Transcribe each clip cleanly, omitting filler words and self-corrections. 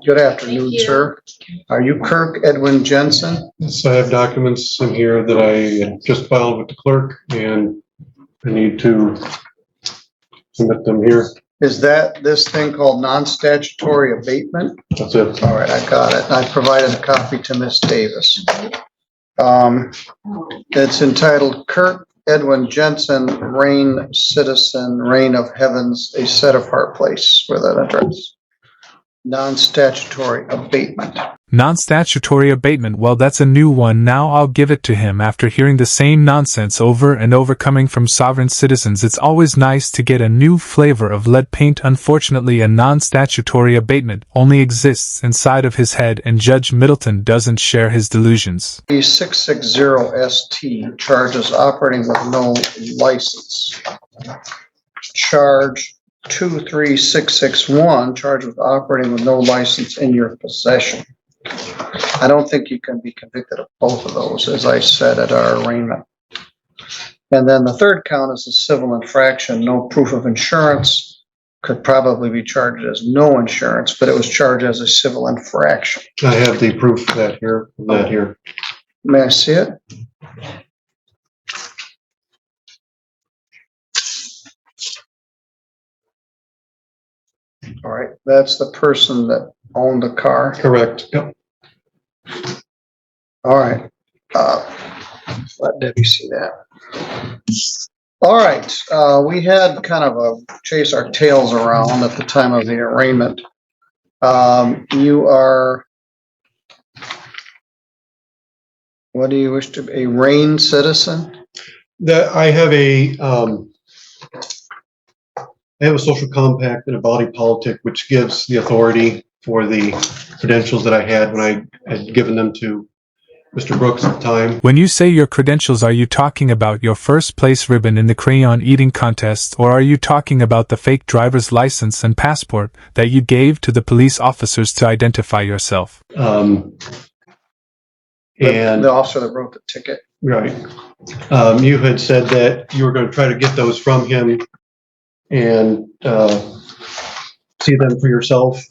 Good afternoon, Thank you. sir. Are you Kirk Edwin Jensen? Yes, I have documents in here that I just filed with the clerk, and I need to submit them here. Is that this thing called non-statutory abatement? That's it. All right, I got it. I provided a copy to Miss Davis. It's entitled Kirk Edwin Jensen, Reign Citizen, Reign of Heavens, a set apart place with an address. Non-statutory abatement. Non-statutory abatement, well, that's a new one. Now I'll give it to him after hearing the same nonsense over and over coming from sovereign citizens. It's always nice to get a new flavor of lead paint. Unfortunately, a non-statutory abatement only exists inside of his head, and Judge Middleton doesn't share his delusions. E660ST charges operating with no license. Charge 23661, charged with operating with no license in your possession. I don't think you can be convicted of both of those, as I said at our arraignment. And then the third count is a civil infraction, no proof of insurance, could probably be charged as no insurance, but it was charged as a civil infraction. I have the proof of that here. May I see it? All right, that's the person that owned the car. Correct. Yep. All right. Let Debbie see that. All right. We had kind of a chase our tails around at the time of the arraignment. You are, what do you wish to be, a Reign citizen? I have a social compact and a body politic, which gives the authority for the credentials that I had when I had given them to Mr. Brooks at the time. When you say your credentials, are you talking about your first place ribbon in the crayon eating contest, or are you talking about the fake driver's license and passport that you gave to the police officers to identify yourself? And The officer that wrote the ticket. right. You had said that you were going to try to get those from him and see them for yourself.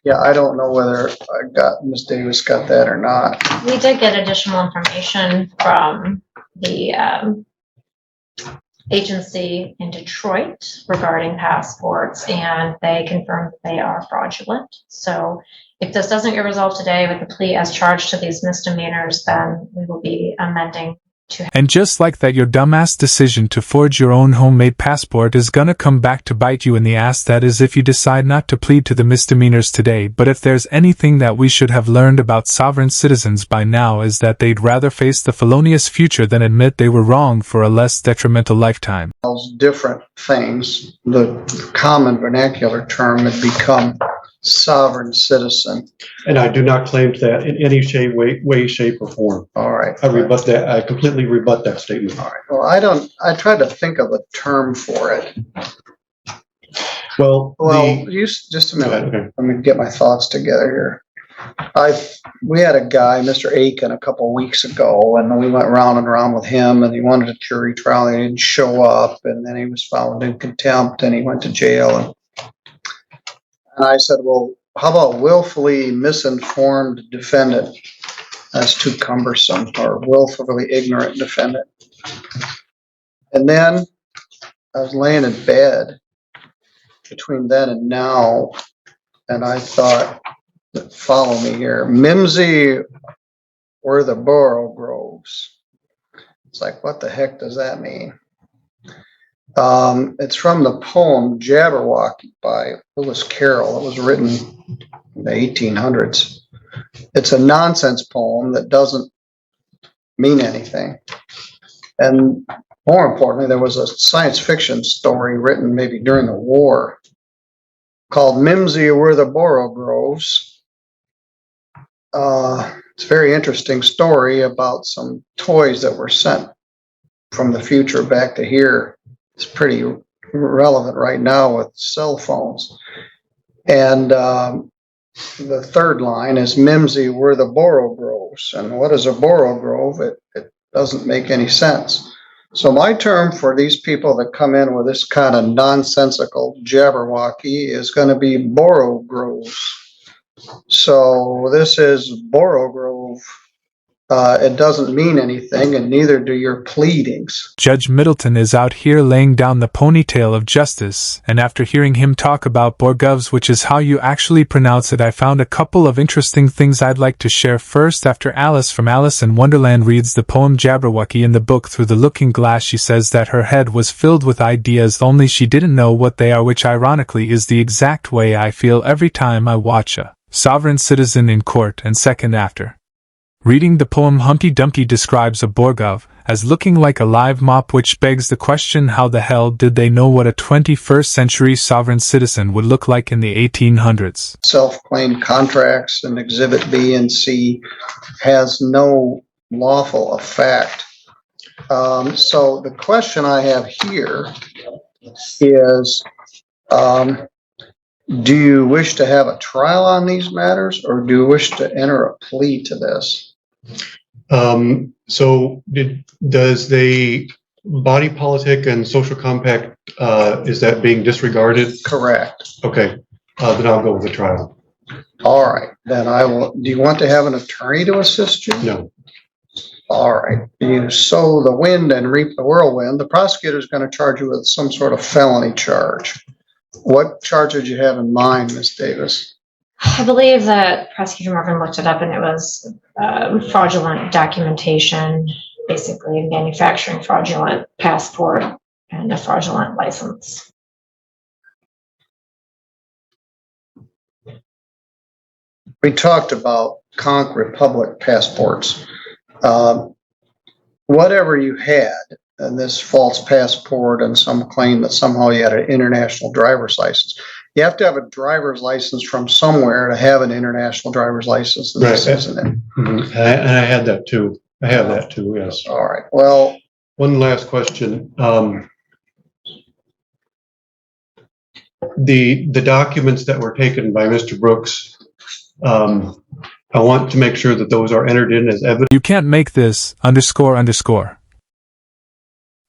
Yeah, I don't know whether Miss Davis got that or not. We did get additional information from the agency in Detroit regarding passports, and they confirmed that they are fraudulent. So if this doesn't get resolved today with the plea as charged to these misdemeanors, then we will be amending. And just like that, your dumbass decision to forge your own homemade passport is gonna come back to bite you in the ass. That is, if you decide not to plead to the misdemeanors today. But if there's anything that we should have learned about sovereign citizens by now, is that they'd rather face the felonious future than admit they were wrong for a less detrimental lifetime. Different things. The common vernacular term had become sovereign citizen. And I do not claim that in any way, shape, or form. All right. I rebut that. I completely rebut that statement. All right. Well, I tried to think of a term for it. Well, Just a minute. Okay. Let me get my thoughts together here. We had a guy, Mr. Aiken, a couple of weeks ago, and we went round and round with him, and he wanted a jury trial, and he didn't show up, and then he was found in contempt, and he went to jail. And I said, well, how about willfully misinformed defendant? That's too cumbersome. Or willfully ignorant defendant. And then I was laying in bed between then and now, and I thought, follow me here, Mimsy were the borough groves. It's like, what the heck does that mean? It's from the poem Jabberwocky by Lewis Carroll. It was written in the 1800s. It's a nonsense poem that doesn't mean anything. And more importantly, there was a science fiction story written maybe during the war called Mimsy Were the Borough Groves. It's a very interesting story about some toys that were sent from the future back to here. It's pretty relevant right now with cell phones. And the third line is Mimsy were the borough groves. And what is a borough grove? It doesn't make any sense. So my term for these people that come in with this kind of nonsensical jabberwocky is going to be borough groves. So this is Borough Grove. It doesn't mean anything, and neither do your pleadings. Judge Middleton is out here laying down the ponytail of justice, and after hearing him talk about Borgovs, which is how you actually pronounce it, I found a couple of interesting things I'd like to share. First, after Alice from Alice in Wonderland reads the poem Jabberwocky in the book Through the Looking Glass, she says that her head was filled with ideas, only she didn't know what they are, which ironically is the exact way I feel every time I watch a sovereign citizen in court. And second, after reading the poem, Humpty Dumpty describes a Borgov as looking like a live mop, which begs the question, how the hell did they know what a 21st century sovereign citizen would look like in the 1800s? Self-claimed contracts in Exhibit B and C has no lawful effect. So the question I have here is, do you wish to have a trial on these matters, or do you wish to enter a plea to this? So does the body politic and social compact, is that being disregarded? Correct. Okay, then I'll go with the trial. All right, then I will. Do you want to have an attorney to assist you? No. All right. You sow the wind and reap the whirlwind. The prosecutor is going to charge you with some sort of felony charge. What charge did you have in mind, Ms. Davis? I believe that Prosecutor Morgan looked it up, and it was fraudulent documentation, basically manufacturing fraudulent passport and a fraudulent license. We talked about Conch Republic passports. Whatever you had, and this false passport and some claim that somehow you had an international driver's license. You have to have a driver's license from somewhere to have an international driver's license. And this isn't it. Mm-hmm. And I had that too. I have that too, yes. All right. Well, one last question. The documents that were taken by Mr. Brooks, I want to make sure that those are entered in as evidence. You can't make this __.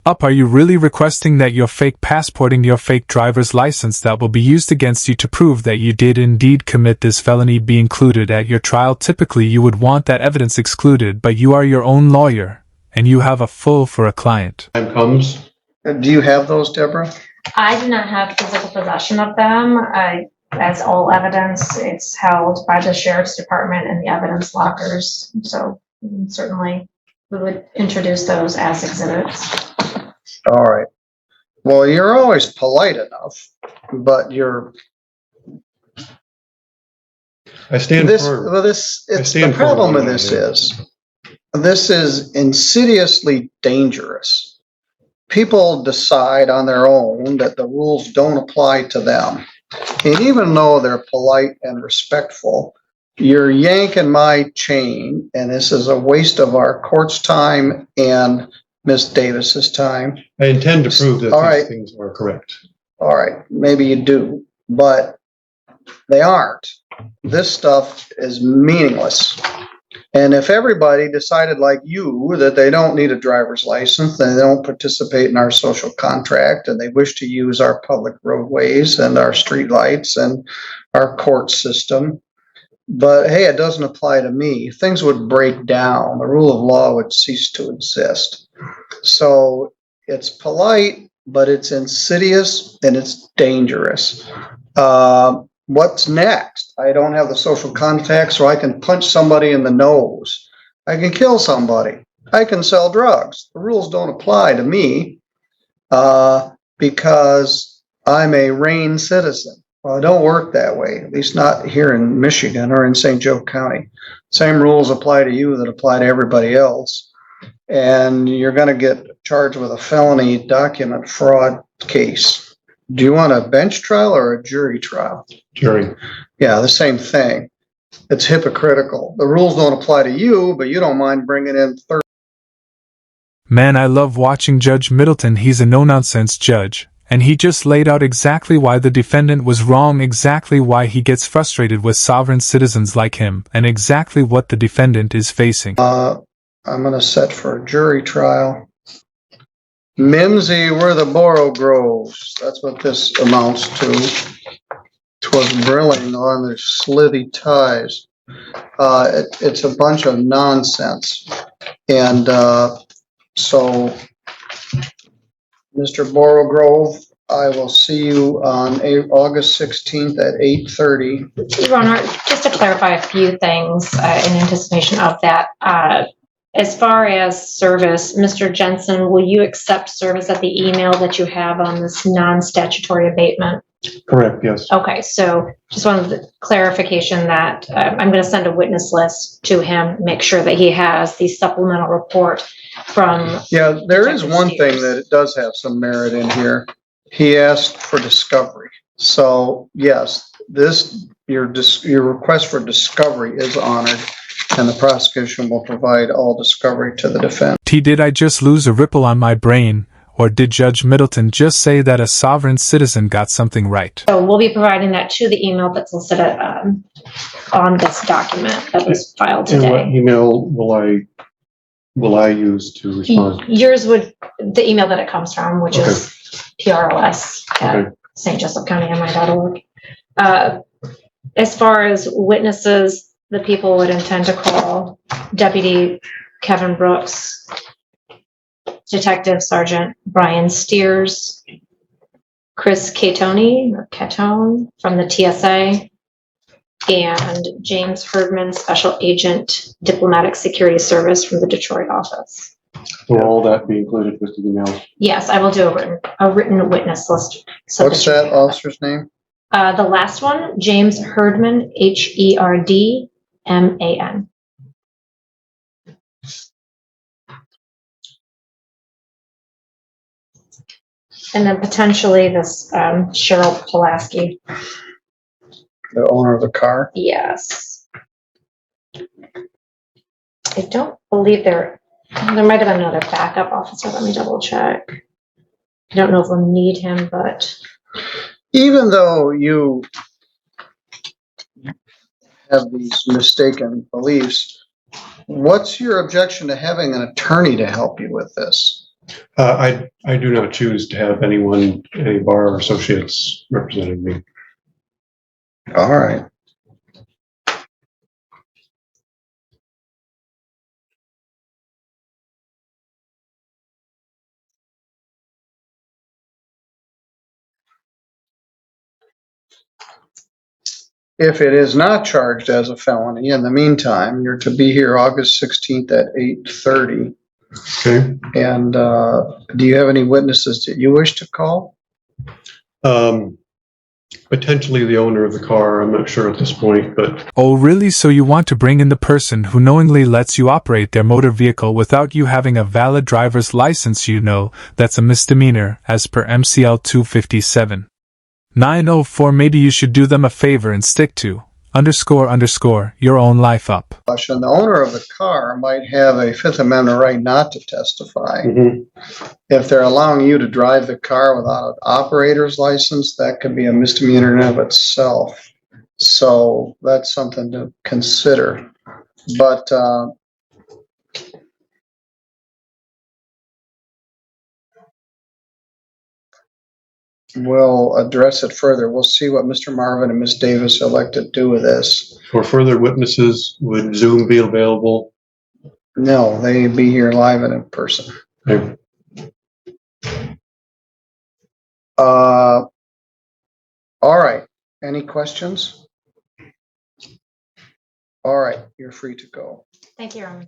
Up, are you really requesting that your fake passport and your fake driver's license that will be used against you to prove that you did indeed commit this felony be included at your trial? Typically, you would want that evidence excluded, but you are your own lawyer, and you have a fool for a client. Time comes. do you have those, Deborah? I do not have physical possession of them. As all evidence, it's held by the sheriff's department and the evidence lockers. So certainly we would introduce those as exhibits. All right. Well, you're always polite enough, but I stand this. firm. Well, the problem with this is insidiously dangerous. People decide on their own that the rules don't apply to them, and even though they're polite and respectful, you're yanking my chain, and this is a waste of our court's time and Ms. Davis's time. I intend to prove that All these right. things are correct. All right, maybe you do, but they aren't. This stuff is meaningless. And if everybody decided like you that they don't need a driver's license, they don't participate in our social contract, and they wish to use our public roadways and our streetlights and our court system, but hey, it doesn't apply to me, things would break down. The rule of law would cease to exist. So it's polite, but it's insidious and it's dangerous. What's next? I don't have the social contact, so I can punch somebody in the nose. I can kill somebody. I can sell drugs. The rules don't apply to me because I'm a RAIN citizen. Well, it don't work that way, at least not here in Michigan or in St. Joe County. Same rules apply to you that apply to everybody else. And you're going to get charged with a felony document fraud case. Do you want a bench trial or a jury trial? Jury. Yeah, the same thing. It's hypocritical. The rules don't apply to you, but you don't mind bringing in third. Man, I love watching Judge Middleton. He's a no-nonsense judge, and he just laid out exactly why the defendant was wrong, exactly why he gets frustrated with sovereign citizens like him, and exactly what the defendant is facing. I'm going to set for a jury trial. Mimsy, we're the Borough Groves. That's what this amounts to. 'twas brilling on their slithy ties. It's a bunch of nonsense. And, so, Mr. Borogrove, I will see you on August 16th at 8:30. Your Honor, just to clarify a few things in anticipation of that. As far as service, Mr. Jensen, will you accept service at the email that you have on this non-statutory abatement? Correct, yes. Okay, so just wanted the clarification that I'm going to send a witness list to him, make sure that he has the supplemental report from. Yeah, there is Detective one thing Steers. that it does have some merit in here. He asked for discovery. So yes, your request for discovery is honored, and the prosecution will provide all discovery to the defense. Did I just lose a ripple on my brain, or did Judge Middleton just say that a sovereign citizen got something right? So we'll be providing that to the email that's listed on this document that was filed And what today. email will I use to respond? Yours would, the email that it comes from, which is PROS Okay. at stjosephcountymi.org. As far as witnesses, the people would intend to call Deputy Kevin Brooks, Detective Sergeant Brian Steers, Chris Catone from the TSA, and James Herdman, Special Agent, Diplomatic Security Service from the Detroit office. Will all that be included with the email? Yes, I will do a written witness list. so What's you that can- officer's name? The last one, James Herdman, Herdman. And then potentially this Cheryl Pulaski. The owner of the car? Yes. I don't believe there might have been another backup officer. Let me double check. I don't know if we'll need him, but Even though you have these mistaken beliefs, what's your objection to having an attorney to help you with this? I do not choose to have any bar or associates representing me. All right. If it is not charged as a felony, in the meantime, you're to be here August 16th at 8:30. Okay. And do you have any witnesses that you wish to call? Potentially the owner of the car. I'm not sure at this point, but Oh really? So you want to bring in the person who knowingly lets you operate their motor vehicle without you having a valid driver's license? You know, that's a misdemeanor, as per MCL 257. 904. Maybe you should do them a favor and stick to _ your own life up. And the owner of the car might have a Fifth Amendment right not to testify. If they're allowing you to drive the car without an operator's license, that could be a misdemeanor in and of itself. So that's something to consider. But we'll address it further. We'll see what Mr. Marvin and Ms. Davis elect to do with this. for further witnesses, would Zoom be available? No, they be here live and in person. Okay. All right. Any questions? All right, you're free to go. thank you, Your Honor.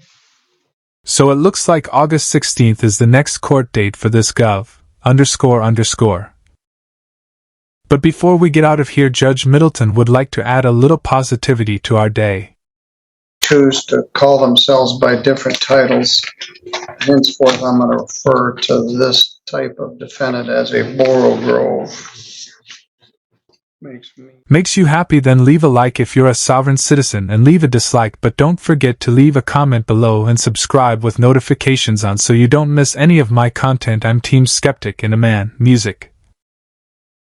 So it looks like August 16th is the next court date for this __. But before we get out of here, Judge Middleton would like to add a little positivity to our day. Choose to call themselves by different titles. Henceforth, I'm going to refer to this type of defendant as a Borogrove. Makes you happy? Then leave a like if you're a sovereign citizen and leave a dislike, but don't forget to leave a comment below and subscribe with notifications on so you don't miss any of my content. I'm Team Skeptic and a man, music.